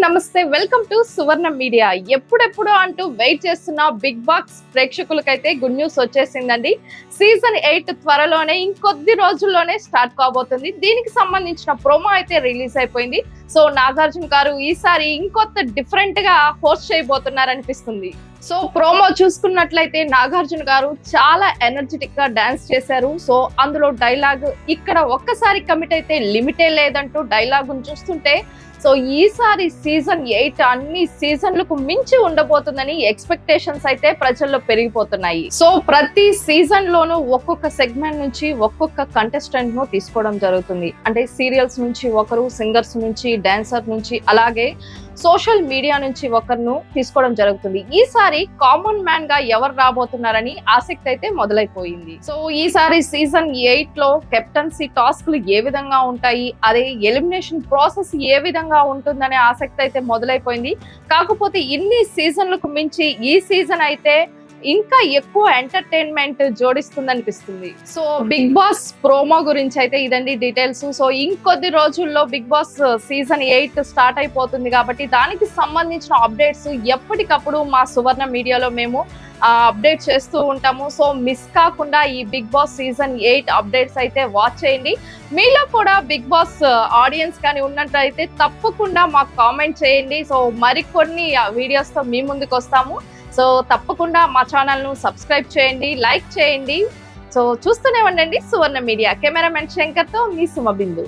నమస్తే, welcome to Suvarna media. ఎప్పుడెప్పుడు అంటూ వెయిట్ చేస్తున్న బిగ్ బాస్ ప్రేక్షకులకైతే గుడ్ న్యూస్ వచ్చేసిందండి. సీజన్ 8 త్వరలోనే ఇంకొద్ది రోజుల్లోనే స్టార్ట్ కాబోతుంది. దీనికి సంబంధించిన ప్రోమో అయితే రిలీజ్ అయిపోయింది. సో నాగార్జున గారు ఈసారి ఇంకొత్త డిఫరెంట్ గా హోస్ట్ చేయబోతున్నారనిపిస్తుంది. సో ప్రోమో చూసుకున్నట్లయితే నాగార్జున గారు చాలా ఎనర్జెటిక్ గా డాన్స్ చేశారు. సో అందులో డైలాగ్ ఇక్కడ ఒక్కసారి కమిట్ అయితే లిమిటే లేదంటూ డైలాగ్ చూస్తుంటే సో ఈసారి సీజన్ 8 అన్ని సీజన్లకు మించి ఉండబోతుందని ఎక్స్పెక్టేషన్స్ అయితే ప్రజల్లో పెరిగిపోతున్నాయి. సో ప్రతి సీజన్ లోనూ ఒక్కొక్క సెగ్మెంట్ నుంచి ఒక్కొక్క కంటెస్టెంట్ ను తీసుకోవడం జరుగుతుంది. అంటే సీరియల్స్ నుంచి ఒకరు, సింగర్స్ నుంచి, డాన్సర్ నుంచి, అలాగే సోషల్ మీడియా నుంచి ఒకరిను తీసుకోవడం జరుగుతుంది. ఈసారి కామన్ మ్యాన్ గా ఎవరు రాబోతున్నారని ఆసక్తి అయితే మొదలైపోయింది. సో ఈసారి సీజన్ 8 లో కెప్టెన్సీ టాస్క్లు ఏ విధంగా ఉంటాయి, అదే ఎలిమినేషన్ ప్రాసెస్ ఏ విధంగా ఉంటుందనే ఆసక్తి అయితే మొదలైపోయింది. కాకపోతే ఇన్ని సీజన్లకు మించి ఈ సీజన్ అయితే ఇంకా ఎక్కువ ఎంటర్టైన్మెంట్ జోడిస్తుందనిపిస్తుంది. సో బిగ్ బాస్ ప్రోమో గురించి అయితే ఇదండి డీటెయిల్స్. సో ఇంకొద్ది రోజుల్లో బిగ్ బాస్ సీజన్ 8 స్టార్ట్ అయిపోతుంది కాబట్టి దానికి సంబంధించిన అప్డేట్స్ ఎప్పటికప్పుడు మా సువర్ణ మీడియాలో మేము అప్డేట్ చేస్తూ ఉంటాము. సో మిస్ కాకుండా ఈ బిగ్ బాస్ సీజన్ 8 అప్డేట్స్ అయితే వాచ్ చేయండి. మీలో కూడా బిగ్ బాస్ ఆడియన్స్ కానీ ఉన్నట్లయితే తప్పకుండా మాకు కామెంట్ చేయండి. సో మరికొన్ని వీడియోస్ తో మీ ముందుకు వస్తాము. సో తప్పకుండా మా ఛానల్ ను సబ్స్క్రైబ్ చేయండి, లైక్ చేయండి. సో చూస్తూనే ఉండండి సువర్ణ మీడియా. కెమెరామెన్ శంకర్ తో మీ సుమ బిందు.